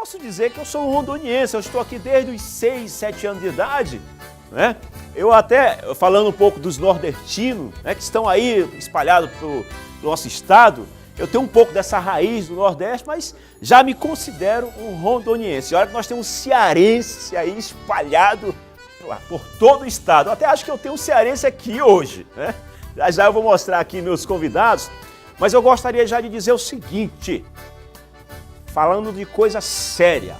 posso dizer que eu sou um rondoniense, eu estou aqui desde os 6, 7 anos de idade, né? Eu até, falando um pouco dos nordestinos, né, que estão aí espalhados pelo nosso estado, eu tenho um pouco dessa raiz do Nordeste, mas já me considero um rondoniense. Olha que nós temos um cearense aí espalhado por todo o estado. Eu até acho que eu tenho um cearense aqui hoje, né? Já eu vou mostrar aqui meus convidados, mas eu gostaria já de dizer o seguinte, falando de coisa séria.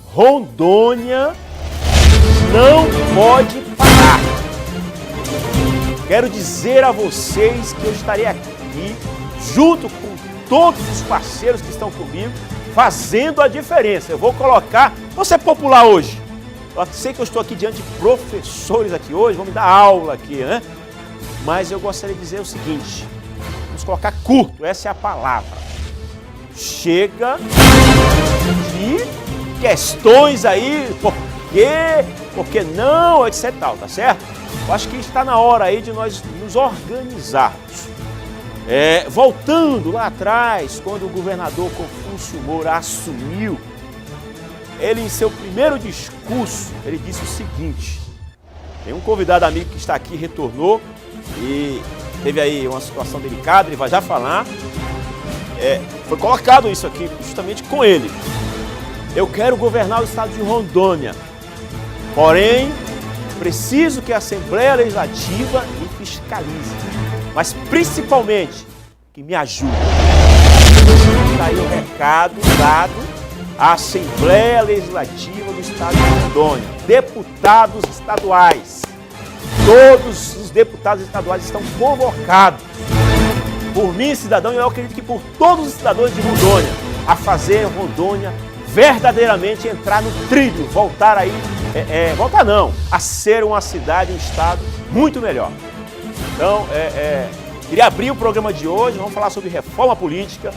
Rondônia não pode parar. Quero dizer a vocês que eu estarei aqui, junto com todos os parceiros que estão comigo, fazendo a diferença. Eu vou colocar... Vou ser popular hoje. Eu sei que eu estou aqui diante de professores aqui hoje, vão me dar aula aqui, né? Mas eu gostaria de dizer o seguinte, vamos colocar curto, essa é a palavra. Chega de questões aí, por que não, etc. Tá certo? Eu acho que está na hora aí de nós nos organizarmos. Voltando lá atrás, quando o governador Confúcio Moura assumiu, ele em seu primeiro discurso, ele disse o seguinte, tem um convidado amigo que está aqui, retornou, e teve aí uma situação delicada, ele vai já falar, foi colocado isso aqui justamente com ele. Eu quero governar o estado de Rondônia, porém, preciso que a Assembleia Legislativa me fiscalize, mas principalmente que me ajude. Está aí o recado dado à Assembleia Legislativa do estado de Rondônia, deputados estaduais. Todos os deputados estaduais estão convocados por mim, cidadão, e eu acredito que por todos os cidadãos de Rondônia, a fazer Rondônia verdadeiramente entrar no trilho, voltar aí, voltar não, a ser uma cidade, um estado muito melhor. Então, queria abrir o programa de hoje, vamos falar sobre reforma política,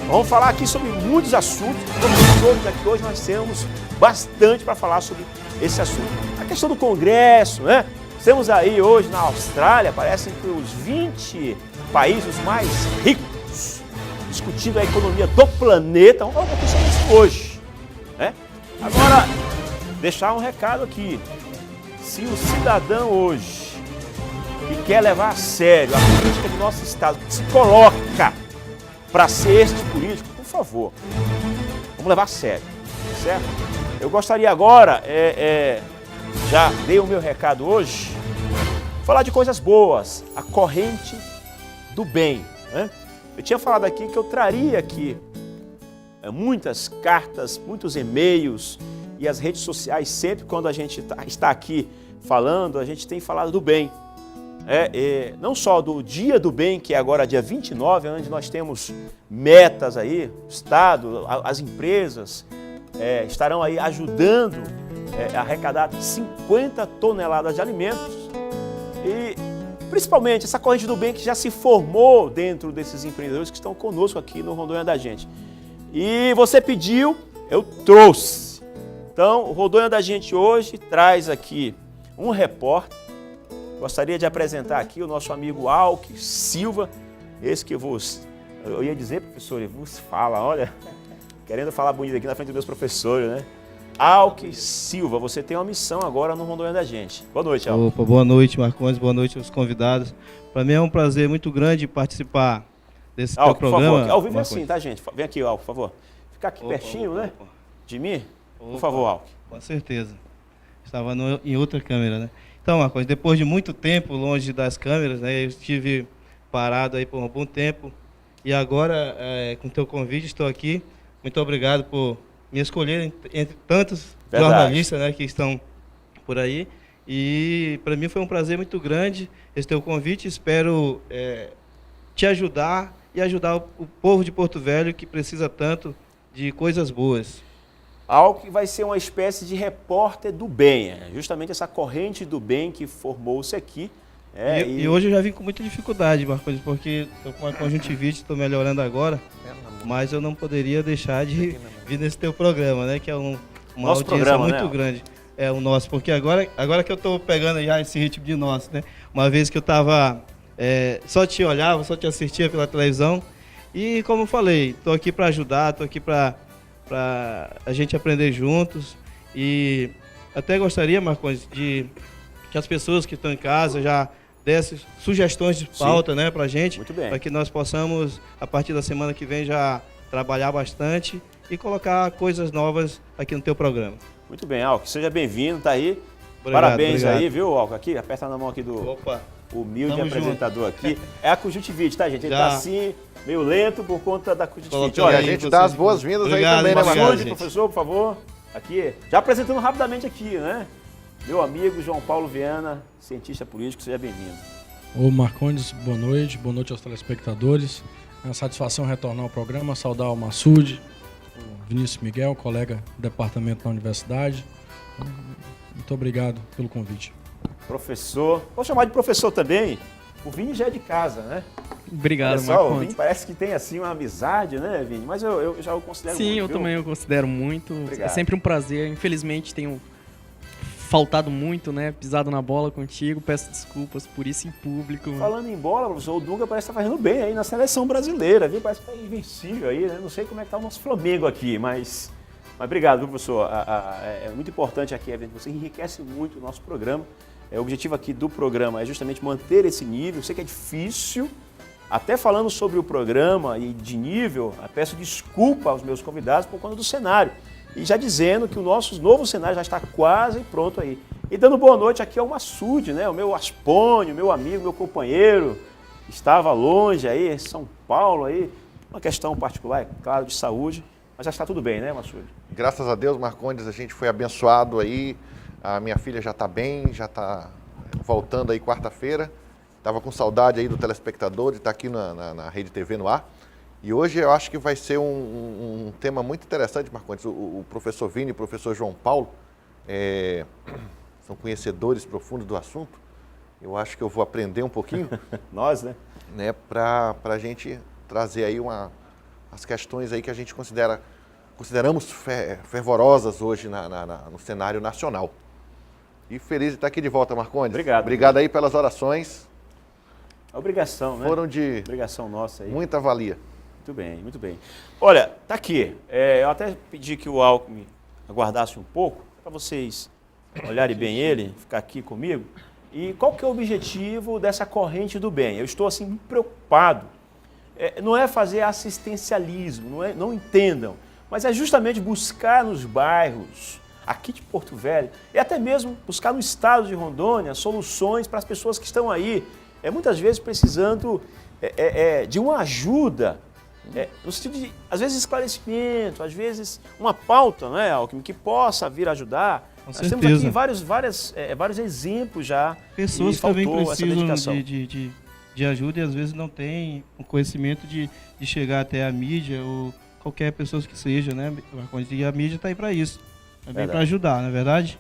vamos falar aqui sobre muitos assuntos, professores aqui hoje nós temos bastante para falar sobre esse assunto. A questão do Congresso, né? Temos aí hoje na Austrália, parecem que os 20 países mais ricos, discutindo a economia do planeta, vamos falar um pouquinho sobre isso hoje, né? Agora, deixar um recado aqui, se o cidadão hoje que quer levar a sério a política do nosso estado, que se coloca para ser este político, por favor, vamos levar a sério, certo? Eu gostaria agora, já dei o meu recado hoje, falar de coisas boas, a corrente do bem, né? Eu tinha falado aqui que eu traria aqui muitas cartas, muitos e-mails e as redes sociais, sempre quando a gente está aqui falando, a gente tem falado do bem. Não só do Dia do Bem, que é agora dia 29, onde nós temos metas aí, o Estado, as empresas estarão aí ajudando a arrecadar 50 toneladas de alimentos e principalmente essa corrente do bem que já se formou dentro desses empreendedores que estão conosco aqui no Rondônia da Gente. E você pediu, eu trouxe. Então, o Rondônia da Gente hoje traz aqui um repórter. Gostaria de apresentar aqui o nosso amigo Alck Silva, esse que eu ia dizer, professor, ele vos fala, olha, querendo falar bonito aqui na frente dos meus professores, né? Alck Silva, você tem uma missão agora no Rondônia da Gente. Boa noite, Alck. Opa, boa noite, Marcondes, boa noite aos convidados. Para mim é um prazer muito grande participar desse teu programa. Por favor, ao vivo é assim, tá, gente? Vem aqui, Alck, por favor. Ficar aqui pertinho, né? De mim? Por favor, Alck. Com certeza. Estava em outra câmera, né? Então, Marcondes, depois de muito tempo longe das câmeras, né, eu estive parado aí por um bom tempo e agora, com o teu convite, estou aqui. Muito obrigado por me escolher entre tantos jornalistas, né, que estão por aí. E para mim foi um prazer muito grande esse teu convite. Espero te ajudar e ajudar o povo de Porto Velho que precisa tanto de coisas boas. Alck vai ser uma espécie de repórter do bem, justamente essa corrente do bem que formou-se aqui. E hoje eu já vim com muita dificuldade, Marcos, porque estou com uma conjuntivite, estou melhorando agora, mas eu não poderia deixar de vir nesse teu programa, né? Que é uma nosso audiência programa, muito né? grande. É o nosso, porque agora que eu estou pegando já esse ritmo de nosso, né? Uma vez que eu estava só te olhava, só te assistia pela televisão, e como eu falei, estou aqui para ajudar, estou aqui para para a gente aprender juntos. E até gostaria, Marcondes, de que as pessoas que estão em casa já dessem sugestões de pauta, né, para a gente, para que nós possamos, a partir da semana que vem, já trabalhar bastante e colocar coisas novas aqui no teu programa. Muito bem, Alck, seja bem-vindo, tá aí. Obrigado, Parabéns obrigado. aí, viu, Alck? Aqui, aperta na mão aqui do humilde apresentador aqui. É a conjuntivite, tá, gente? Ele tá assim, meio lento por conta da conjuntivite. Olha, a gente dá as boas-vindas aí também, né, Marcondes? Professor, por favor, aqui. Já apresentando rapidamente aqui, né? Meu amigo João Paulo Viana, cientista político, seja bem-vindo. Ô Marcondes, boa noite aos telespectadores. É uma satisfação retornar ao programa, saudar o Massude, o Vinícius Miguel, colega do departamento da universidade. Muito obrigado pelo convite. Professor, vou chamar de professor também, o Vini já é de casa, né? Obrigado, Marcondes. O Vini parece que tem assim uma amizade, né, Vini? Mas eu já o considero muito. Sim, eu também considero muito. Obrigado. É sempre um prazer. Infelizmente tenho faltado muito, né? Pisado na bola contigo. Peço desculpas por isso em público. Falando em bola, professor, o Dunga parece que tá fazendo bem aí na seleção brasileira, viu? Parece que tá invencível aí, né? Não sei como é que tá o nosso Flamengo aqui, mas obrigado, viu, professor? É muito importante aqui, você enriquece muito o nosso programa. O objetivo aqui do programa é justamente manter esse nível. Eu sei que é difícil, até falando sobre o programa e de nível, eu peço desculpa aos meus convidados por conta do cenário. E já dizendo que o nosso novo cenário já está quase pronto aí. E dando boa noite aqui ao Massude, né? O meu Aspônio, meu amigo, meu companheiro, estava longe aí, em São Paulo aí, uma questão particular, é claro, de saúde, mas já está tudo bem, né, Massude? Graças a Deus, Marcondes, a gente foi abençoado aí, a minha filha já está bem, já está voltando aí quarta-feira, estava com saudade aí do telespectador de estar aqui na Rede TV no ar. E hoje eu acho que vai ser um tema muito interessante, Marcondes. O professor Vini e o professor João Paulo são conhecedores profundos do assunto. Eu acho que eu vou aprender um pouquinho. Nós, né? Para a gente trazer aí as questões aí que a gente consideramos fervorosas hoje no cenário nacional. E feliz de estar aqui de volta, Marcondes. Obrigado. Obrigado aí pelas orações. A obrigação, né? Foram de obrigação nossa aí. Muita valia. Muito bem, muito bem. Olha, tá aqui. Eu até pedi que o Alckmin aguardasse um pouco, para vocês olharem bem ele, ficar aqui comigo. E qual que é o objetivo dessa corrente do bem? Eu estou assim muito preocupado. Não é fazer assistencialismo, não entendam, mas é justamente buscar nos bairros, aqui de Porto Velho, e até mesmo buscar no estado de Rondônia soluções para as pessoas que estão aí, muitas vezes precisando de uma ajuda, no sentido de, às vezes, esclarecimento, às vezes uma pauta, né, Alckmin, que possa vir ajudar. Nós temos aqui vários exemplos já. Pessoas que também precisam de ajuda e às vezes não têm o conhecimento de chegar até a mídia ou qualquer pessoa que seja, né? E a mídia está aí para isso. Também para ajudar, não é verdade?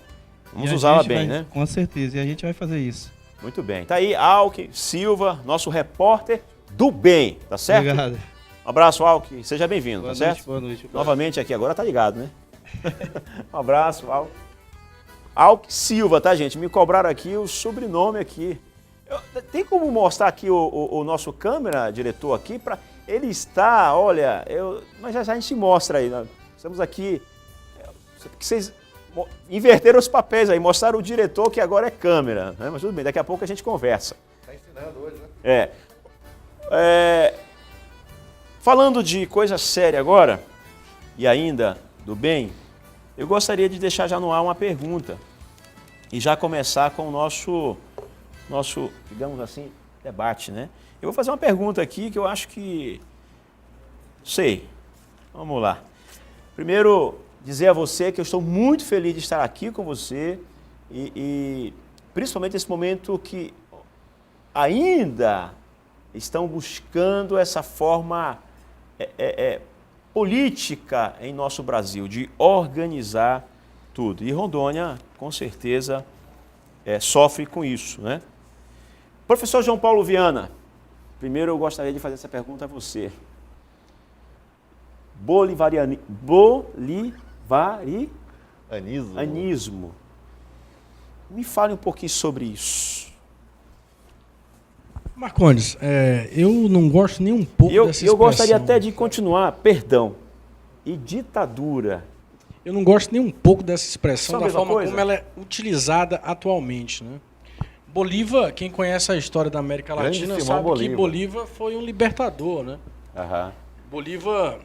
Vamos usá-la bem, né? Com certeza, e a gente vai fazer isso. Muito bem. Tá aí Alckmin Silva, nosso repórter do bem, tá certo? Obrigado. Um abraço, Alckmin. Seja bem-vindo, tá certo? Boa noite. Novamente aqui, agora tá ligado, né? Um abraço, Alckmin. Alckmin Silva, tá, gente? Me cobraram aqui o sobrenome aqui. Tem como mostrar aqui o nosso câmera, diretor, aqui? Ele está, olha, mas já a gente mostra aí. Nós estamos aqui, porque vocês inverteram os papéis aí, mostraram o diretor que agora é câmera, né? Mas tudo bem, daqui a pouco a gente conversa. Está ensinando hoje, né? Falando de coisa séria agora, e ainda do bem, eu gostaria de deixar já no ar uma pergunta e já começar com o nosso, digamos assim, debate, né? Eu vou fazer uma pergunta aqui que eu acho que... sei. Vamos lá. Primeiro, dizer a você que eu estou muito feliz de estar aqui com você e principalmente nesse momento que ainda estão buscando essa forma política em nosso Brasil, de organizar tudo. E Rondônia, com certeza, sofre com isso, né? Professor João Paulo Viana, primeiro eu gostaria de fazer essa pergunta a você. Bolivarianismo. Me fale um pouquinho sobre isso. Marcondes, eu não gosto nem um pouco dessa expressão. Eu gostaria até de continuar, perdão. e ditadura. Eu não gosto nem um pouco dessa expressão, São a da mesma forma coisa? como ela é utilizada atualmente, né? Bolívar, quem conhece a história da América Grande Latina Simão sabe Bolívar. que Bolívar foi um libertador, né? Aham. Bolívar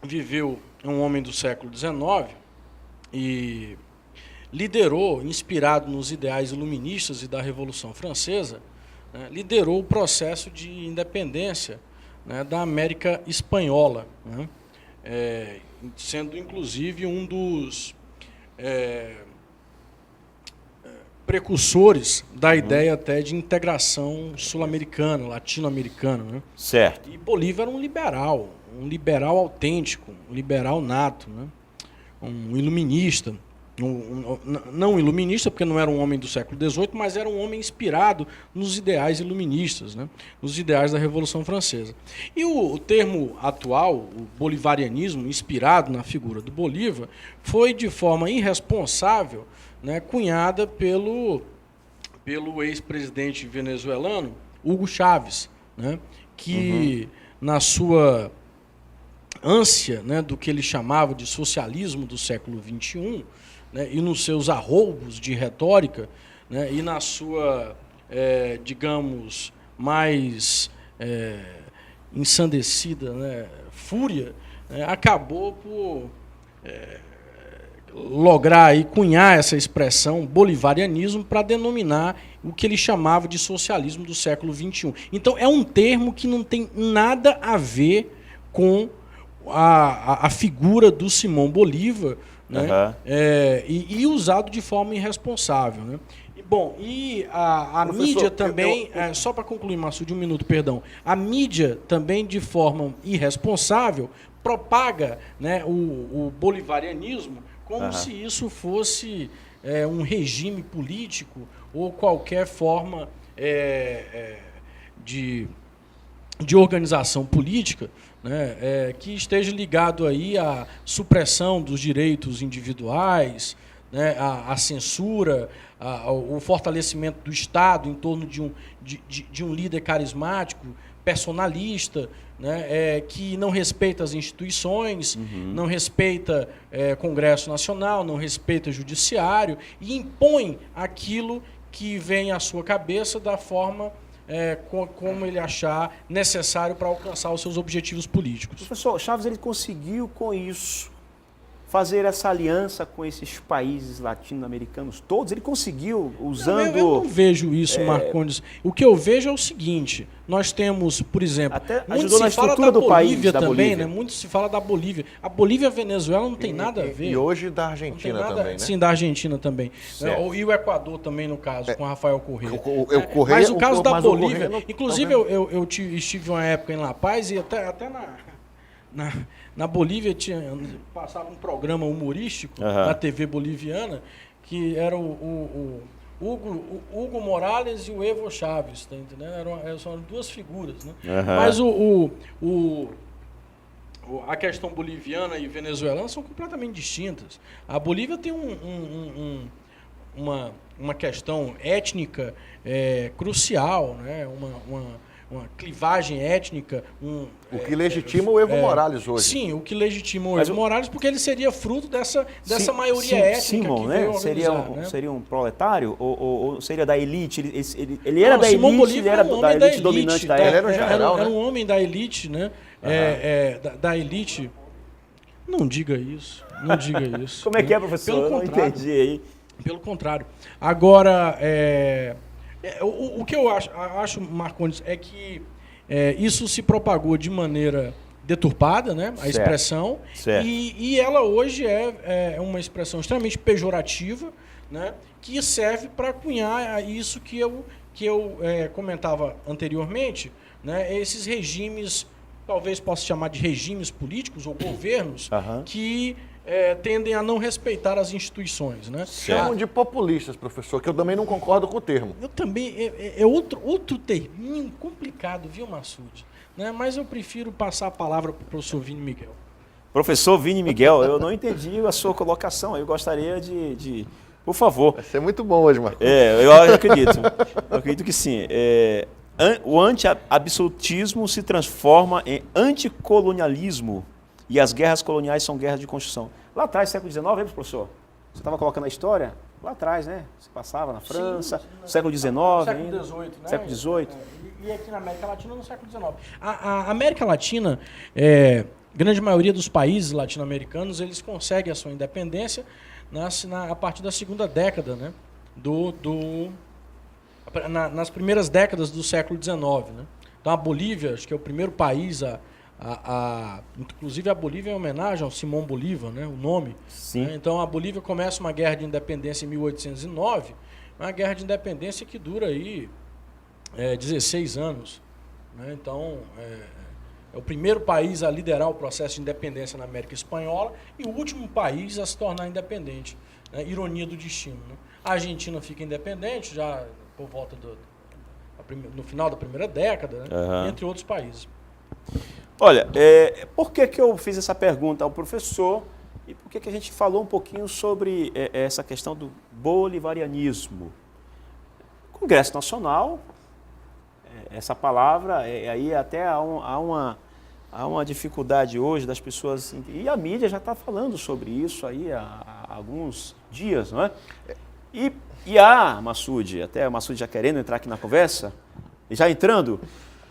viveu um homem do século XIX e liderou, inspirado nos ideais iluministas e da Revolução Francesa, né, liderou o processo de independência, né, da América Espanhola, né, sendo inclusive um dos precursores da ideia até de integração sul-americana, latino-americana, né? Certo. E Bolívar era um liberal autêntico, um liberal nato, né? Um iluminista, não iluminista porque não era um homem do século XVIII, mas era um homem inspirado nos ideais iluministas, né? Nos ideais da Revolução Francesa. E o termo atual, o bolivarianismo, inspirado na figura do Bolívar, foi de forma irresponsável, né, cunhada pelo ex-presidente venezuelano Hugo Chávez, né, que na sua ânsia, né, do que ele chamava de socialismo do século XXI, né, e nos seus arroubos de retórica, né, e na sua, digamos, mais ensandecida, né, fúria, acabou por lograr aí cunhar essa expressão bolivarianismo para denominar o que ele chamava de socialismo do século XXI. Então é um termo que não tem nada a ver com a figura do Simão Bolívar, né? E usado de forma irresponsável, né? E a mídia também, só para concluir, Massoud, um minuto, perdão, a mídia também de forma irresponsável propaga, né, o bolivarianismo como se isso fosse um regime político ou qualquer forma de organização política, né, que esteja ligado aí à supressão dos direitos individuais, né, à censura, ao fortalecimento do Estado em torno de um líder carismático, personalista, né, que não respeita as instituições, não respeita Congresso Nacional, não respeita Judiciário e impõe aquilo que vem à sua cabeça da forma como ele achar necessário para alcançar os seus objetivos políticos. Professor, Chávez ele conseguiu com isso fazer essa aliança com esses países latino-americanos todos? Ele conseguiu usando... Eu não vejo isso, Marcondes. O que eu vejo é o seguinte, nós temos, por exemplo... Até muito ajudou na se fala estrutura da do país, Bolívia da também, Bolívia. né? Muito se fala da Bolívia. A Bolívia e a Venezuela não tem nada a ver. E hoje da Não tem Argentina nada, também, né? sim, da Argentina também. Certo. E o Equador também, no caso, com Rafael Correa. Correia, Mas o caso da mas o Bolívia... Correia não- inclusive, eu estive uma época em La Paz e até na Bolívia passava um programa humorístico da TV boliviana que era o Hugo Morales e o Evo Chávez, tá entendendo? São duas figuras, né? Mas a questão boliviana e venezuelana são completamente distintas. A Bolívia tem uma questão étnica crucial, né? Uma clivagem étnica. O que legitima o Evo Morales hoje. Sim, o que legitima o Evo Morales, porque ele seria fruto dessa maioria étnica Simão, que né? veio organizar, Seria um proletário? Ou seria da elite? Ele era Não, da Simão elite, Bolívar ele era um da homem elite dominante da época? Ele era um general, era né? um homem da elite, né? Da elite. Não diga isso. Não diga isso. Como é que é, professor? Pelo Eu não contrário. entendi aí. Pelo contrário. Agora, o que eu acho, Marcondes, é que isso se propagou de maneira deturpada, né? A expressão. Certo. E ela hoje é uma expressão extremamente pejorativa, né? Que serve para cunhar isso que eu comentava anteriormente, né? Esses regimes, talvez possa chamar de regimes políticos ou governos, que tendem a não respeitar as instituições, né? Chamam de populistas, professor, que eu também não concordo com o termo. Eu também, é outro terminho complicado, viu, Massoud? Né? Mas eu prefiro passar a palavra para o professor Vini Miguel. Professor Vini Miguel, eu não entendi a sua colocação. Eu gostaria de por favor. Vai ser muito bom hoje, Marcos. Eu acredito. Eu acredito que sim. O anti-absolutismo se transforma em anticolonialismo e as guerras coloniais são guerras de construção. Lá atrás, século XIX, lembra, professor? Você estava colocando a história? Lá atrás, né? Você passava na França, século XIX ainda. Século XVIII, né? Século XVIII. E aqui na América Latina no século XIX. A América Latina, grande maioria dos países latino-americanos, eles conseguem a sua independência a partir da segunda década, né? Nas primeiras décadas do século XIX. Né? Então a Bolívia, acho que é o primeiro país inclusive a Bolívia é em homenagem ao Simão Bolívar, né? O nome. Sim. Né? Então a Bolívia começa uma guerra de independência em 1809, uma guerra de independência que dura aí 16 anos. Né? Então é o primeiro país a liderar o processo de independência na América Espanhola e o último país a se tornar independente. Né? Ironia do destino. Né? A Argentina fica independente já por volta no final da primeira década, né? Entre outros países. Olha, por que eu fiz essa pergunta ao professor e por que a gente falou um pouquinho sobre essa questão do bolivarianismo? Congresso Nacional, essa palavra, aí até há uma dificuldade hoje das pessoas, e a mídia já está falando sobre isso aí há alguns dias, não é? E há, Massoud, até o Massoud já querendo entrar aqui na conversa, já entrando,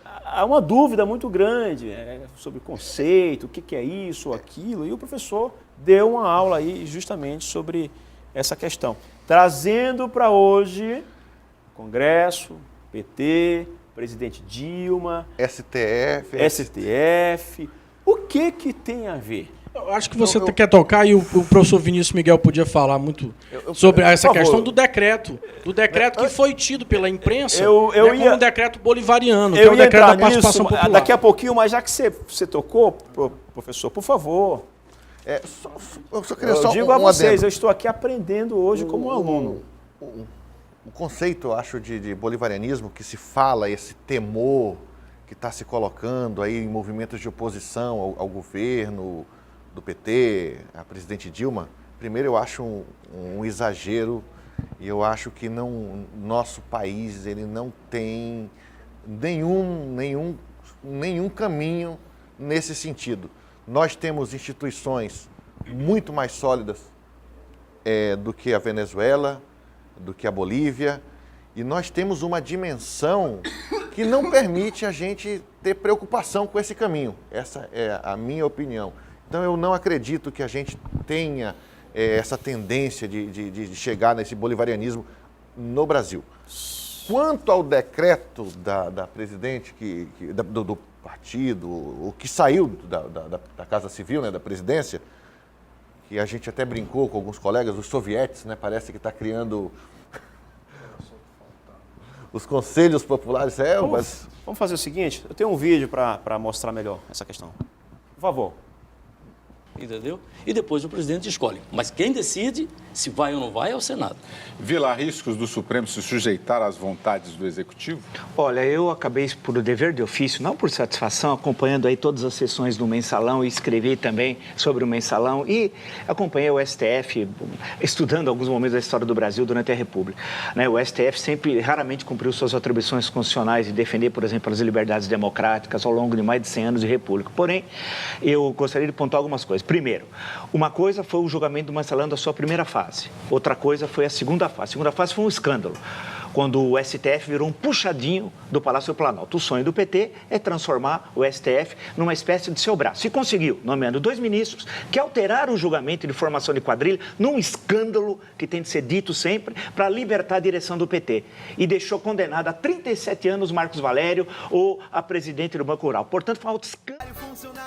há uma dúvida muito grande sobre conceito, o que é isso ou aquilo, e o professor deu uma aula aí justamente sobre essa questão, trazendo para hoje Congresso, PT, presidente Dilma, STF, o que tem a ver? Eu acho que você quer tocar e o professor Vinícius Miguel podia falar muito sobre essa questão do decreto que foi tido pela imprensa como um decreto bolivariano, que é o decreto da participação popular. Daqui a pouquinho, mas já que você tocou, professor, por favor. Eu só queria eu digo a vocês, eu estou aqui aprendendo hoje como aluno. O conceito, eu acho, de bolivarianismo, que se fala, esse temor que está se colocando aí em movimentos de oposição ao governo do PT, a presidente Dilma, primeiro eu acho um exagero e eu acho que nosso país ele não tem nenhum caminho nesse sentido. Nós temos instituições muito mais sólidas do que a Venezuela, do que a Bolívia, e nós temos uma dimensão que não permite a gente ter preocupação com esse caminho. Essa é a minha opinião. Então, eu não acredito que a gente tenha essa tendência de chegar nesse bolivarianismo no Brasil. Quanto ao decreto da presidente, do partido, o que saiu da Casa Civil, né, da presidência, que a gente até brincou com alguns colegas, os sovietes, né, parece que está criando os conselhos populares. Vamos fazer o seguinte, eu tenho um vídeo para mostrar melhor essa questão. Por favor. Entendeu? E depois o presidente escolhe. Mas quem decide se vai ou não vai é o Senado. Vê lá riscos do Supremo se sujeitar às vontades do Executivo? Olha, eu acabei, por dever de ofício, não por satisfação, acompanhando aí todas as sessões do Mensalão e escrevi também sobre o Mensalão e acompanhei o STF, estudando alguns momentos da história do Brasil durante a República. Né, o STF sempre, raramente cumpriu suas atribuições constitucionais de defender, por exemplo, as liberdades democráticas ao longo de mais de 100 anos de República. Porém, eu gostaria de pontuar algumas coisas. Primeiro, uma coisa foi o julgamento do Mensalão da sua primeira fase. Outra coisa foi a segunda fase. A segunda fase foi um escândalo, quando o STF virou um puxadinho do Palácio do Planalto. O sonho do PT é transformar o STF numa espécie de seu braço. E conseguiu, nomeando 2 ministros que alteraram o julgamento de formação de quadrilha num escândalo que tem de ser dito sempre para libertar a direção do PT. E deixou condenado a 37 anos Marcos Valério ou a presidente do Banco Rural. Portanto, foi um escândalo.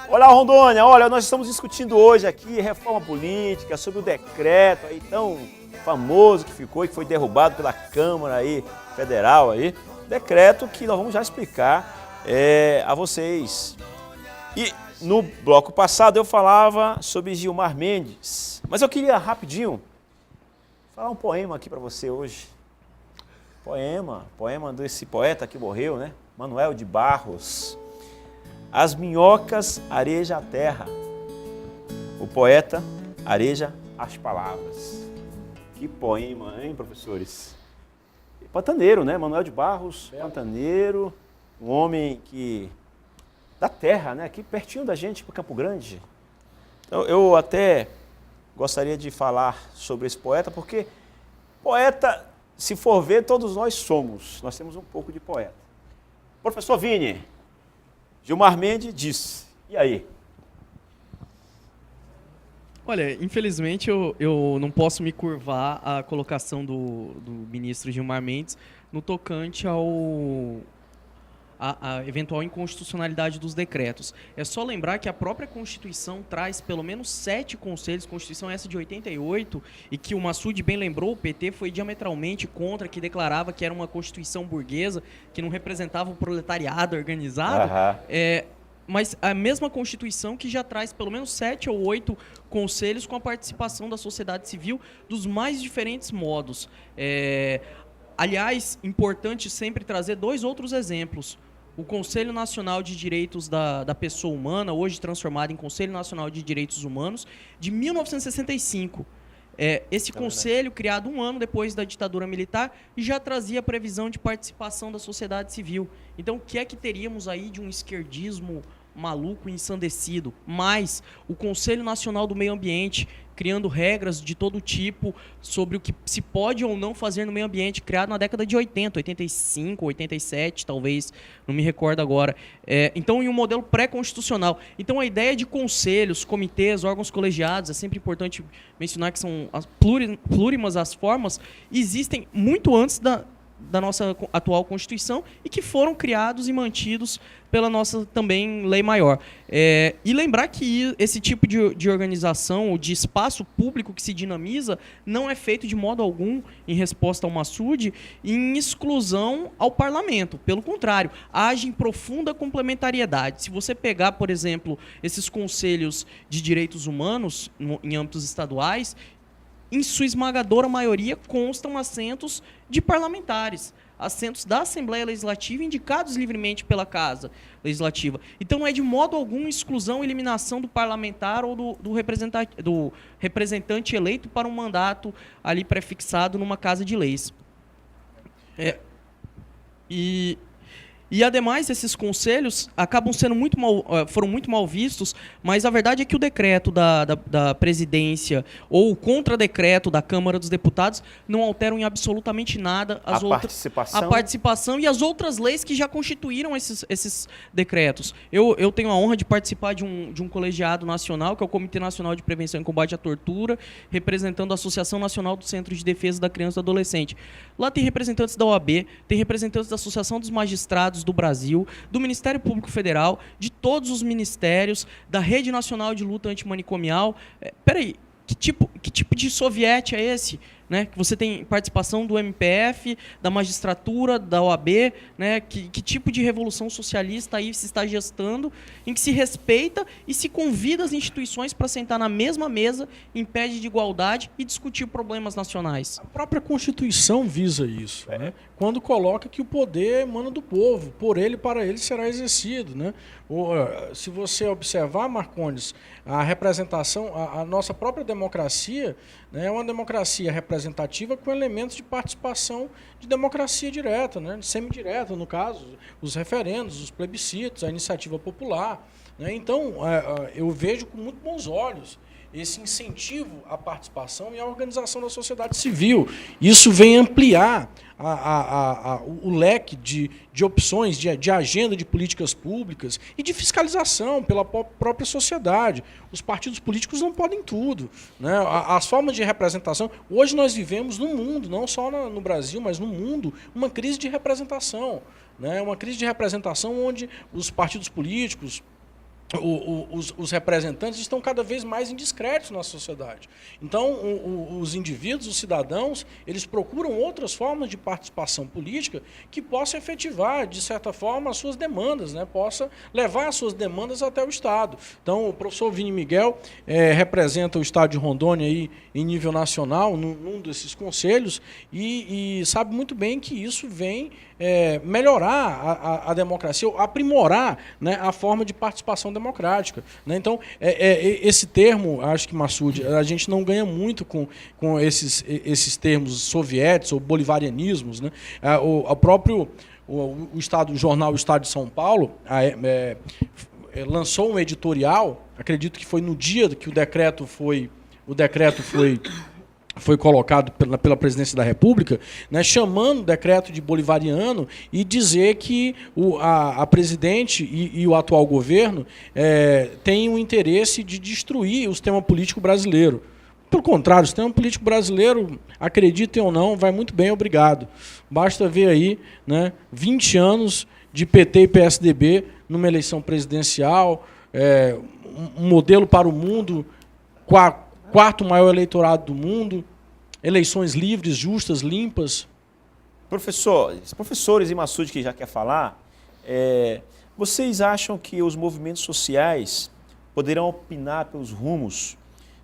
Olá, Rondônia. Olha, nós estamos discutindo hoje aqui reforma política, sobre o decreto aí tão famoso que ficou e que foi derrubado pela Câmara aí, Federal aí. Decreto que nós vamos já explicar a vocês. E no bloco passado eu falava sobre Gilmar Mendes, mas eu queria rapidinho falar um poema aqui para você hoje. Poema desse poeta que morreu, né? Manuel de Barros. As minhocas areja a terra, o poeta areja as palavras. Que poema, hein, professores? Pantaneiro, né? Manuel de Barros, pantaneiro, um homem da terra, né? Aqui pertinho da gente, para Campo Grande. Eu até gostaria de falar sobre esse poeta, porque poeta, se for ver, todos nós somos. Nós temos um pouco de poeta. Professor Vini, Gilmar Mendes disse, e aí? Olha, infelizmente eu não posso me curvar à colocação do ministro Gilmar Mendes no tocante a eventual inconstitucionalidade dos decretos. É só lembrar que a própria Constituição traz pelo menos 7 conselhos, Constituição essa de 88, e que o Massoud bem lembrou, o PT foi diametralmente contra, que declarava que era uma Constituição burguesa, que não representava o proletariado organizado. Mas a mesma Constituição que já traz pelo menos 7 ou 8 conselhos com a participação da sociedade civil dos mais diferentes modos. Aliás, importante sempre trazer 2 outros exemplos. O Conselho Nacional de Direitos da Pessoa Humana, hoje transformado em Conselho Nacional de Direitos Humanos, de 1965. Esse conselho, criado um ano depois da ditadura militar, já trazia a previsão de participação da sociedade civil. Então, o que é que teríamos aí de um esquerdismo maluco e ensandecido? Mas o Conselho Nacional do Meio Ambiente, criando regras de todo tipo sobre o que se pode ou não fazer no meio ambiente, criado na década de 80, 85, 87, talvez, não me recordo agora. Então, em um modelo pré-constitucional. Então, a ideia de conselhos, comitês, órgãos colegiados, é sempre importante mencionar que são plurimas as formas, existem muito antes da nossa atual Constituição e que foram criados e mantidos pela nossa também lei maior. E lembrar que esse tipo de organização ou de espaço público que se dinamiza não é feito de modo algum, em resposta ao Massoud, em exclusão ao parlamento. Pelo contrário, age em profunda complementariedade. Se você pegar, por exemplo, esses conselhos de direitos humanos em âmbitos estaduais, em sua esmagadora maioria constam assentos de parlamentares, assentos da Assembleia Legislativa indicados livremente pela Casa Legislativa. Então não é de modo algum exclusão, eliminação do parlamentar ou do representante eleito para um mandato ali prefixado numa Casa de Leis. E, ademais, esses conselhos acabam sendo foram muito mal vistos, mas a verdade é que o decreto da presidência ou o contradecreto da Câmara dos Deputados não alteram em absolutamente nada a participação e as outras leis que já constituíram esses decretos. Eu tenho a honra de participar de um colegiado nacional, que é o Comitê Nacional de Prevenção e Combate à Tortura, representando a Associação Nacional do Centro de Defesa da Criança e do Adolescente. Lá tem representantes da OAB, tem representantes da Associação dos Magistrados do Brasil, do Ministério Público Federal, de todos os ministérios, da Rede Nacional de Luta Antimanicomial. Peraí, que tipo de soviete é esse? Né? Que você tem participação do MPF, da magistratura, da OAB, né? Que tipo de revolução socialista aí se está gestando, em que se respeita e se convida as instituições para sentar na mesma mesa, em pé de igualdade e discutir problemas nacionais? A própria Constituição visa isso, né? Quando coloca que o poder emana do povo, por ele e para ele será exercido, né? Se você observar, Marcondes, a representação, a nossa própria democracia, né, é uma democracia representativa com elementos de participação de democracia direta, né, de semidireta, no caso, os referendos, os plebiscitos, a iniciativa popular. Né? Então, eu vejo com muito bons olhos esse incentivo à participação e à organização da sociedade civil. Isso vem ampliar o leque de opções, de agenda de políticas públicas e de fiscalização pela própria sociedade. Os partidos políticos não podem tudo. Né? As formas de representação... Hoje nós vivemos no mundo, não só no Brasil, mas no mundo, uma crise de representação. Né? Uma crise de representação onde os partidos políticos... Os representantes estão cada vez mais indiscretos na sociedade. Então, os indivíduos, os cidadãos, eles procuram outras formas de participação política que possam efetivar, de certa forma, as suas demandas, né? Possa levar as suas demandas até o Estado. Então, o professor Vini Miguel representa o Estado de Rondônia aí, em nível nacional, num desses conselhos, e sabe muito bem que isso vem melhorar a democracia, aprimorar, né, a forma de participação democrática. Né? Então, esse termo, acho que, Massoud, a gente não ganha muito com esses termos soviéticos ou bolivarianismos. Né? O próprio o jornal Estado de São Paulo lançou um editorial, acredito que foi no dia que o decreto foi colocado pela Presidência da República, né, chamando o decreto de bolivariano e dizer que a presidente e o atual governo têm o interesse de destruir o sistema político brasileiro. Pelo contrário, o sistema político brasileiro, acreditem ou não, vai muito bem, obrigado. Basta ver aí, né, 20 anos de PT e PSDB numa eleição presidencial, um modelo para o mundo, quarto maior eleitorado do mundo, eleições livres, justas, limpas. Professores e Massoud que já quer falar, vocês acham que os movimentos sociais poderão opinar pelos rumos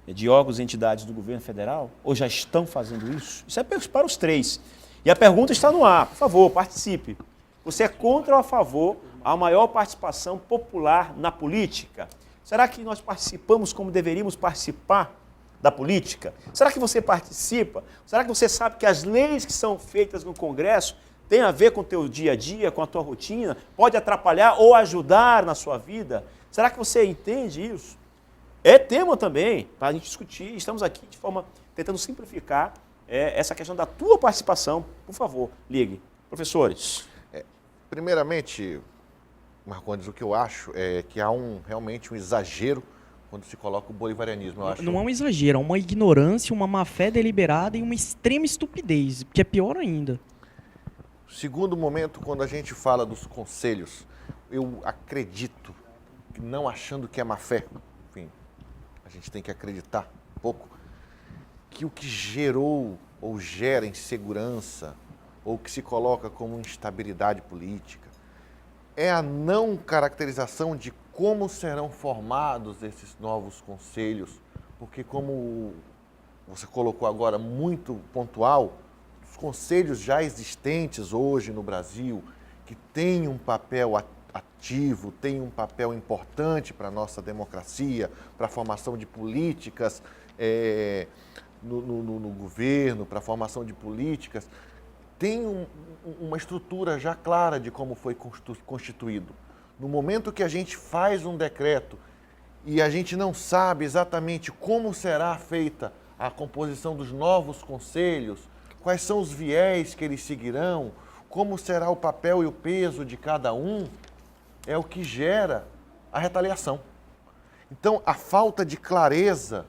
de órgãos e entidades do governo federal? Ou já estão fazendo isso? Isso é para os três. E a pergunta está no ar. Por favor, participe. Você é contra ou a favor a maior participação popular na política? Será que nós participamos como deveríamos participar da política? Será que você participa? Será que você sabe que as leis que são feitas no Congresso têm a ver com o teu dia a dia, com a tua rotina? Pode atrapalhar ou ajudar na sua vida? Será que você entende isso? É tema também para a gente discutir. Estamos aqui de forma tentando simplificar essa questão da tua participação. Por favor, ligue. Professores. Primeiramente, Marcondes, o que eu acho é que há realmente um exagero quando se coloca o bolivarianismo. Não é um exagero, é uma ignorância, uma má-fé deliberada e uma extrema estupidez, que é pior ainda. Segundo momento, quando a gente fala dos conselhos, eu acredito, não achando que é má-fé, enfim, a gente tem que acreditar um pouco, que o que gerou ou gera insegurança, ou que se coloca como instabilidade política, é a não caracterização de como serão formados esses novos conselhos, porque como você colocou agora muito pontual, os conselhos já existentes hoje no Brasil, que têm um papel ativo, têm um papel importante para a nossa democracia, para a formação de políticas no governo, para a formação de políticas, tem uma estrutura já clara de como foi constituído. No momento que a gente faz um decreto e a gente não sabe exatamente como será feita a composição dos novos conselhos, quais são os viés que eles seguirão, como será o papel e o peso de cada um, é o que gera a retaliação. Então, a falta de clareza,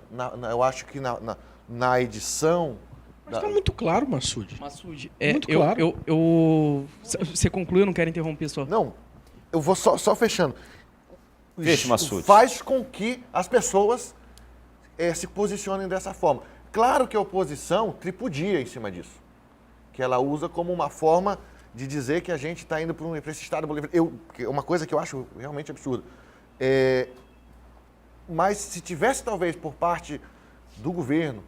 eu acho que na edição... Mas está muito claro, Massoud. Massoud, muito claro. Você concluiu, eu não quero interromper só. Não, eu vou só fechando. Feche, Massoud. Faz com que as pessoas se posicionem dessa forma. Claro que a oposição tripudia em cima disso, que ela usa como uma forma de dizer que a gente está indo para esse Estado bolivariano. Uma coisa que eu acho realmente absurda. Mas se tivesse, talvez, por parte do governo,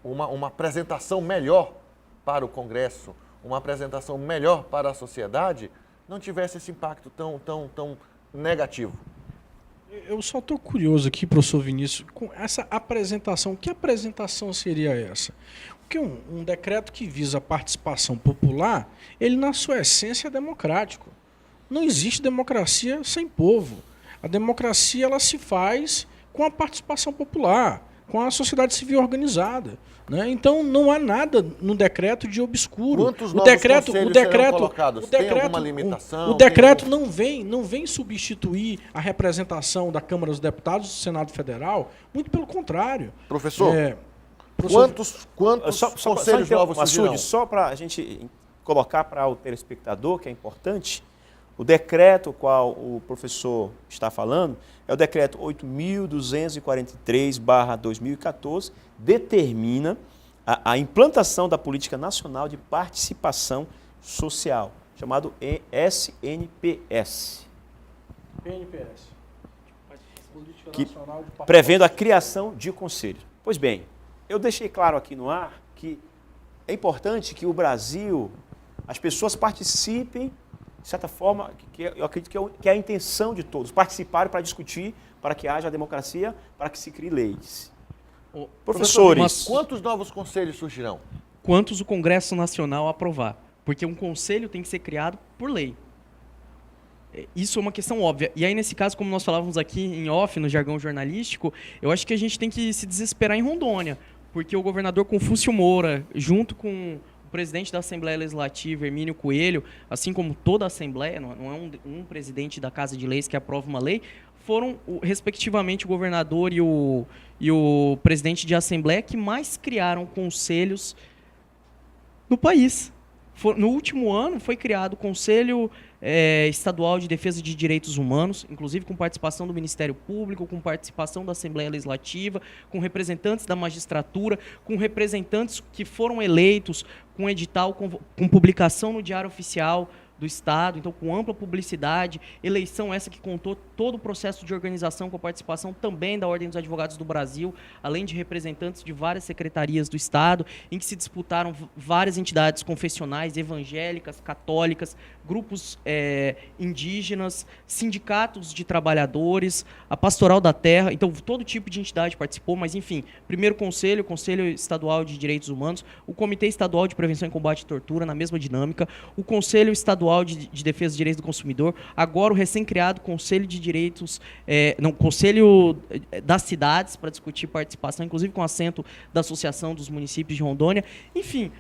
uma apresentação melhor para o Congresso, uma apresentação melhor para a sociedade, não tivesse esse impacto tão negativo. Eu só estou curioso aqui, professor Vinícius, com essa apresentação. Que apresentação seria essa? Porque um decreto que visa a participação popular, ele na sua essência é democrático. Não existe democracia sem povo. A democracia ela se faz com a participação popular, com a sociedade civil organizada. Né? Então não há nada no decreto de obscuro. Quantos novos conselhos serão colocados? Tem alguma limitação? O decreto não vem substituir a representação da Câmara dos Deputados do Senado Federal, muito pelo contrário. Professor, quantos conselhos novos surgirão? Só para a gente colocar para o telespectador, que é importante, o decreto ao qual o professor está falando é o decreto 8.243/2014, determina a implantação da Política Nacional de Participação Social, chamado SNPS. PNPS. Que prevendo a criação de conselhos. Pois bem, eu deixei claro aqui no ar que é importante que o Brasil, as pessoas participem, de certa forma, eu acredito que é a intenção de todos, participarem para discutir, para que haja democracia, para que se crie leis. Professores, quantos novos conselhos surgirão? Quantos o Congresso Nacional aprovar? Porque um conselho tem que ser criado por lei. isso é uma questão óbvia. E aí, nesse caso, como nós falávamos aqui em off, no jargão jornalístico, eu acho que a gente tem que se desesperar em Rondônia, porque o governador Confúcio Moura, junto com o presidente da Assembleia Legislativa, Hermínio Coelho, assim como toda a Assembleia, não é um presidente da Casa de Leis que aprova uma lei, foram, respectivamente, o governador e o presidente de Assembleia que mais criaram conselhos no país. No último ano, foi criado o Conselho Estadual de Defesa de Direitos Humanos, inclusive com participação do Ministério Público, com participação da Assembleia Legislativa, com representantes da magistratura, com representantes que foram eleitos com edital, com publicação no Diário Oficial do Estado, então com ampla publicidade, eleição essa que contou todo o processo de organização com a participação também da Ordem dos Advogados do Brasil, além de representantes de várias secretarias do Estado, em que se disputaram várias entidades confessionais, evangélicas, católicas, grupos indígenas, sindicatos de trabalhadores, a Pastoral da Terra, então todo tipo de entidade participou, mas enfim, primeiro Conselho Estadual de Direitos Humanos, o Comitê Estadual de Prevenção e Combate à Tortura, na mesma dinâmica, o Conselho Estadual de Defesa dos Direitos do Consumidor, agora o recém-criado Conselho de Direitos, Conselho das Cidades, para discutir participação, inclusive com assento da Associação dos Municípios de Rondônia. Enfim,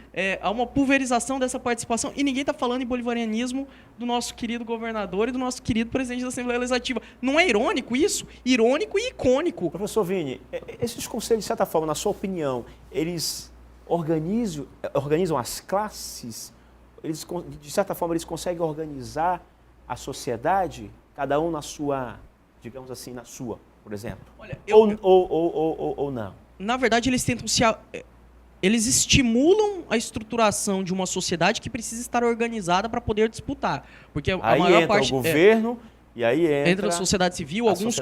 há uma pulverização dessa participação e ninguém está falando em bolivarianismo do nosso querido governador e do nosso querido presidente da Assembleia Legislativa. Não é irônico isso? Irônico e icônico. Professor Vini, esses conselhos, de certa forma, na sua opinião, eles organizam as classes? Eles, de certa forma, eles conseguem organizar a sociedade, cada um na sua, digamos assim, na sua, por exemplo? Olha, ou não? Na verdade, eles tentam eles estimulam a estruturação de uma sociedade que precisa estar organizada para poder disputar. Porque a aí maior entra parte o governo, e aí entra a sociedade civil, alguns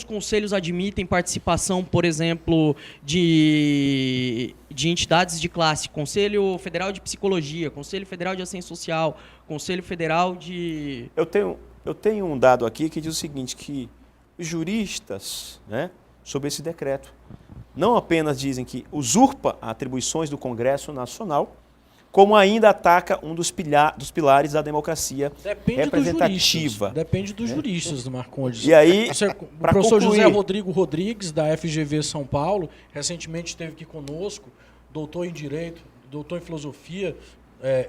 conselhos admitem participação, por exemplo, de entidades de classe, Conselho Federal de Psicologia, Conselho Federal de Assistência Social, Conselho Federal de... Eu tenho um dado aqui que diz o seguinte, que os juristas, né, sobre esse decreto, não apenas dizem que usurpa atribuições do Congresso Nacional, como ainda ataca um dos pilares da democracia representativa. Depende dos juristas, do Marcondes. E aí, o professor José Rodrigo Rodrigues, da FGV São Paulo, recentemente esteve aqui conosco, doutor em Direito, doutor em Filosofia,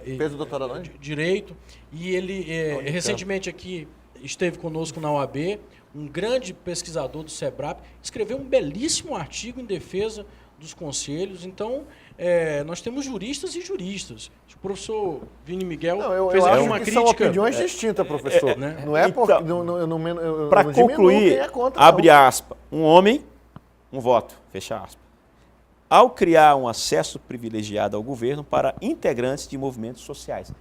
fez o doutorado onde? Direito, e ele recentemente aqui esteve conosco na OAB, um grande pesquisador do SEBRAP, escreveu um belíssimo artigo em defesa dos conselhos. Então, nós temos juristas e juristas. O professor Vini Miguel fez aqui uma que crítica. são opiniões distintas, professor. Não é porque... Para concluir, abre aspas, um homem, um voto, fecha aspas. Ao criar um acesso privilegiado ao governo para integrantes de movimentos sociais.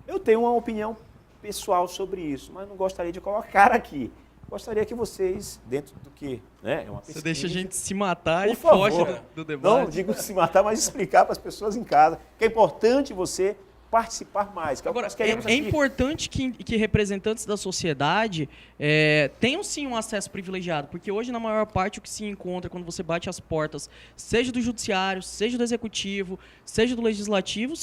Eu tenho uma opinião pessoal sobre isso, mas não gostaria de colocar aqui. Gostaria que vocês, dentro do que, né, é uma pesquisa... Você deixa a gente se matar Por e foge favor, do debate. Não digo se matar, mas explicar para as pessoas em casa que é importante você participar mais. Que Agora, é importante que representantes da sociedade tenham sim um acesso privilegiado, porque hoje, na maior parte, o que se encontra quando você bate as portas, seja do judiciário, seja do executivo, seja do legislativo,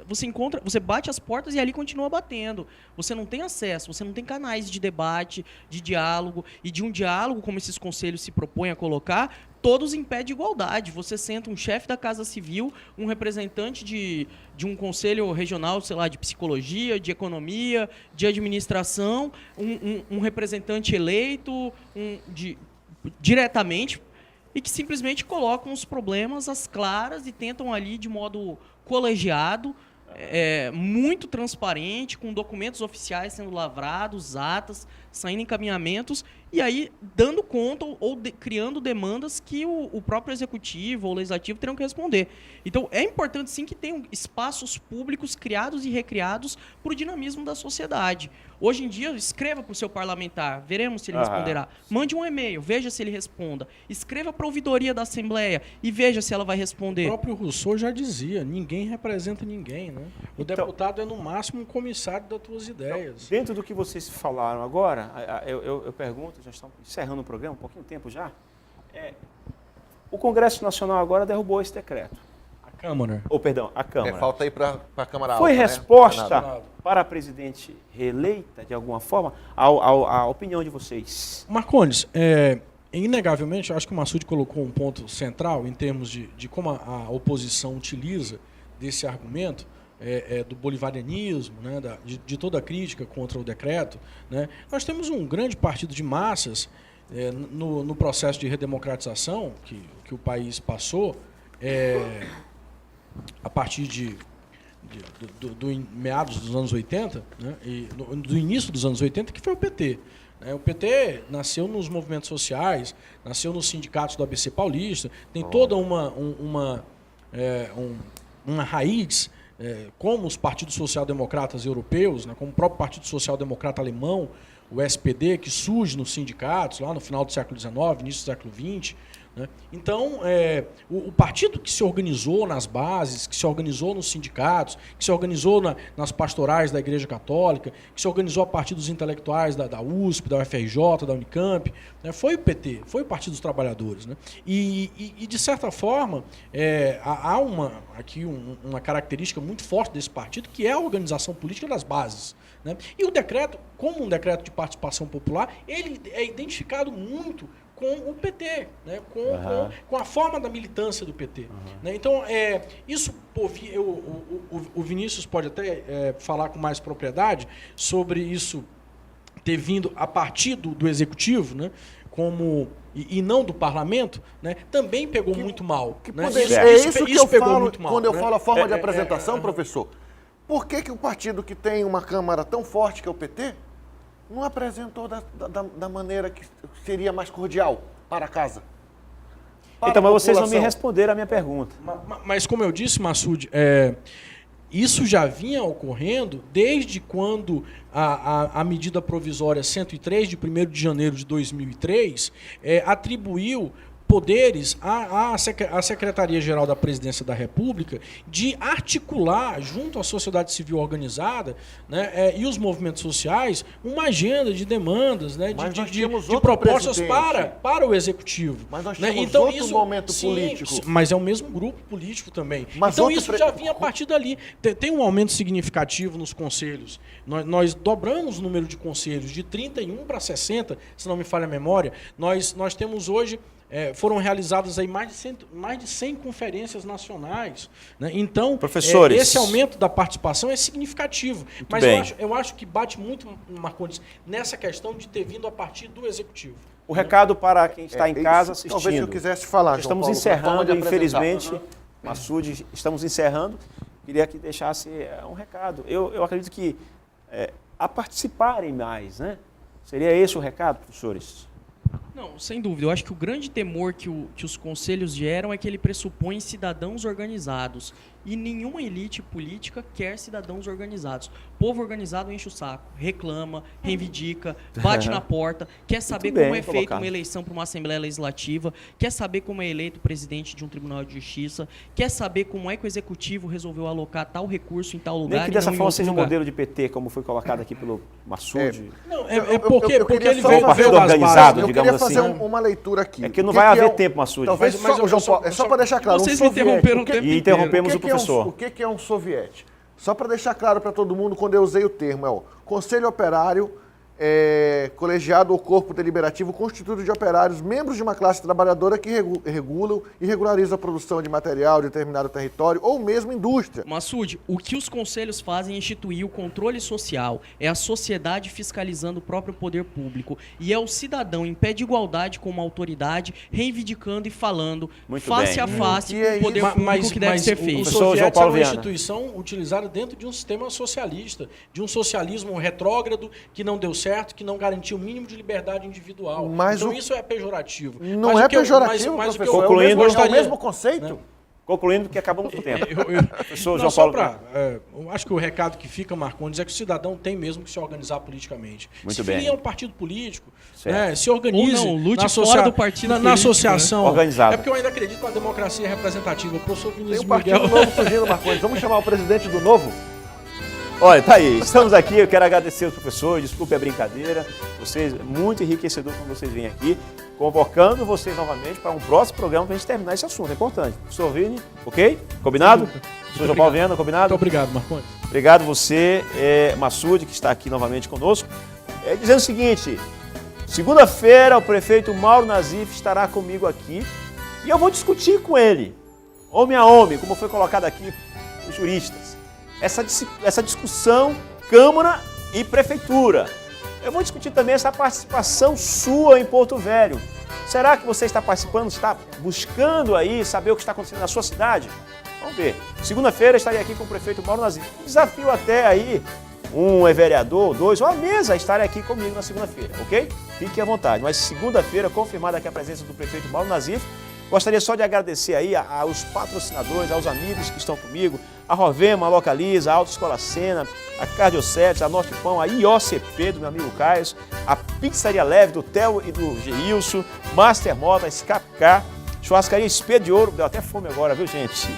você bate as portas e ali continua batendo. Você não tem acesso, você não tem canais de debate, de diálogo, e de um diálogo, como esses conselhos se propõem a colocar, todos em pé de igualdade. Você senta um chefe da Casa Civil, um representante de um conselho regional, sei lá, de psicologia, de economia, de administração, um representante eleito diretamente, e que simplesmente colocam os problemas às claras e tentam ali de modo colegiado, muito transparente, com documentos oficiais sendo lavrados, atas, saindo encaminhamentos, e aí dando conta ou criando demandas que o próprio executivo ou legislativo terão que responder. Então, é importante sim que tenham espaços públicos criados e recriados para o dinamismo da sociedade. Hoje em dia, escreva para o seu parlamentar, veremos se ele responderá. Mande um e-mail, veja se ele responda. Escreva para a ouvidoria da Assembleia e veja se ela vai responder. O próprio Rousseau já dizia, ninguém representa ninguém, né? O deputado é, no máximo, um comissário das tuas ideias. Então, dentro do que vocês falaram agora, eu pergunto, já estamos encerrando o programa, um pouquinho de tempo já. O Congresso Nacional agora derrubou esse decreto. A Câmara. A Câmara. Falta aí para a Câmara Foi Alta, resposta Né? para a presidente reeleita, de alguma forma? A opinião de vocês. Marcondes, inegavelmente, eu acho que o Massoud colocou um ponto central em termos de como a oposição utiliza desse argumento do bolivarianismo, né, de toda a crítica contra o decreto. Né. Nós temos um grande partido de massas no processo de redemocratização que o país passou a partir do meados dos anos 80, né, e do início dos anos 80, que foi o PT. O PT nasceu nos movimentos sociais, nasceu nos sindicatos do ABC Paulista, tem toda uma raiz, como os partidos social-democratas europeus, né, como o próprio Partido Social-Democrata Alemão, o SPD, que surge nos sindicatos, lá no final do século XIX, início do século XX. Né? Então, o partido que se organizou nas bases, que se organizou nos sindicatos, que se organizou nas pastorais da Igreja Católica, que se organizou a partir dos intelectuais da USP, da UFRJ, da Unicamp, né? Foi o PT, foi o Partido dos Trabalhadores. Né? E de certa forma, há uma característica muito forte desse partido, que é a organização política das bases. Né? E o decreto, como um decreto de participação popular, ele é identificado muito com o PT, né? com a forma da militância do PT. Né? Então, isso o Vinícius pode até falar com mais propriedade sobre isso ter vindo a partir do Executivo, né? E não do Parlamento, né? Também pegou muito mal. Né? Isso que eu falo muito mal, quando eu né? falo a forma de apresentação, professor. Por que o partido que tem uma Câmara tão forte que é o PT não apresentou da maneira que seria mais cordial para a casa? Então, mas vocês não me responderam a minha pergunta. Mas como eu disse, Massoud, isso já vinha ocorrendo desde quando a medida provisória 103, de 1º de janeiro de 2003, atribuiu poderes à Secretaria-Geral da Presidência da República de articular, junto à sociedade civil organizada, né, e os movimentos sociais, uma agenda de demandas, né, de propostas para o Executivo. Mas nós né? tínhamos Então, outro momento político. Mas é o mesmo grupo político também. Mas então isso já vinha a partir dali. Tem um aumento significativo nos conselhos. Nós dobramos o número de conselhos de 31 para 60, se não me falha a memória. Nós temos hoje... foram realizadas aí mais de 100 conferências nacionais. Né? Então, professores, esse aumento da participação é significativo. Mas eu acho que bate muito, Marcondes, nessa questão de ter vindo a partir do Executivo. O recado para quem está em casa assistindo. Talvez eu quisesse falar, Estamos encerrando, infelizmente, Massoud, estamos encerrando. Queria que deixasse um recado. Eu acredito que a participarem mais, né? Seria esse o recado, professores? Não, sem dúvida. Eu acho que o grande temor que os conselhos geram é que ele pressupõe cidadãos organizados. E nenhuma elite política quer cidadãos organizados. O povo organizado enche o saco, reclama, reivindica, bate na porta, quer saber como é feita uma eleição para uma Assembleia Legislativa, quer saber como é eleito o presidente de um Tribunal de Justiça, quer saber como é que o Executivo resolveu alocar tal recurso em tal lugar. Nem que dessa forma seja um modelo de PT, como foi colocado aqui pelo Massoud. Não, porque ele veio organizado, eu digamos queria fazer assim. uma leitura aqui. É que não vai haver tempo, Massoud. Talvez só para deixar claro. Vocês me interromperam o tempo inteiro. E interrompemos o professor. O que é um soviete? Só para deixar claro para todo mundo, quando eu usei o termo, é o Conselho Operário, colegiado ou corpo deliberativo constituído de operários, membros de uma classe trabalhadora que regulam e regularizam a produção de material de determinado território ou mesmo indústria. Massoud, o que os conselhos fazem é instituir o controle social, é a sociedade fiscalizando o próprio poder público e é o cidadão em pé de igualdade com uma autoridade, reivindicando e falando face a face com o poder público que deve ser feito. O soviete é uma instituição utilizada dentro de um sistema socialista, de um socialismo retrógrado que não deu certo, que não garantiu o mínimo de liberdade individual. Então isso é pejorativo. Não é pejorativo, professor. Concluindo, é o mesmo conceito. Né? Concluindo que acabamos com o tempo. Professor João Paulo. Eu acho que o recado que fica, Marcondes, é que o cidadão tem mesmo que se organizar politicamente. Muito bem. Se filia a um partido político, né, se organize. Ou não, lute fora do partido na associação. Né? Organizado. É porque eu ainda acredito na democracia representativa. O professor Vinícius Tem um partido novo surgindo, Marcondes. Vamos chamar o presidente do Novo? Olha, tá aí, estamos aqui, eu quero agradecer aos professores, desculpe a brincadeira, vocês, muito enriquecedor quando vocês vêm aqui, convocando vocês novamente para um próximo programa para a gente terminar esse assunto, é importante. Professor Vini, ok? Combinado? Professor João Paulo Viana, combinado? Muito obrigado, Marcondes. Obrigado você, Massoud, que está aqui novamente conosco. Dizendo o seguinte, segunda-feira o prefeito Mauro Nazif estará comigo aqui e eu vou discutir com ele, homem a homem, como foi colocado aqui os juristas, essa discussão Câmara e Prefeitura. Eu vou discutir também essa participação sua em Porto Velho. Será que você está participando, está buscando aí saber o que está acontecendo na sua cidade? Vamos ver. Segunda-feira estarei aqui com o prefeito Mauro Nazif. Desafio até aí um vereador, dois, ou a mesa estarem aqui comigo na segunda-feira, ok? Fique à vontade. Mas segunda-feira, confirmada aqui a presença do prefeito Mauro Nazif, gostaria só de agradecer aí aos patrocinadores, aos amigos que estão comigo, a Rovema, a Localiza, a Autoescola Sena, a Cardiosete, a Norte Pão, a IOCP do meu amigo Caio, a Pizzaria Leve do Theo e do Geilson, Master Moda, Scapcar, Churrascaria Espelho de Ouro, deu até fome agora, viu gente?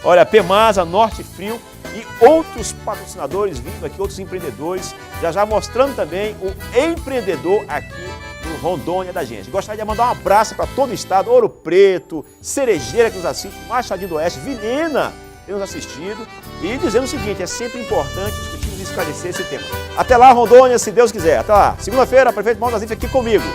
Olha, Pemasa, Norte Frio e outros patrocinadores vindo aqui, outros empreendedores, já mostrando também o empreendedor aqui do Rondônia da gente. Gostaria de mandar um abraço para todo o estado, Ouro Preto, Cerejeira que nos assiste, Machadinho do Oeste, Vilhena tem nos assistido e dizendo o seguinte, é sempre importante discutir e esclarecer esse tema. Até lá, Rondônia, se Deus quiser. Até lá. Segunda-feira, prefeito Mauro Nazif aqui comigo.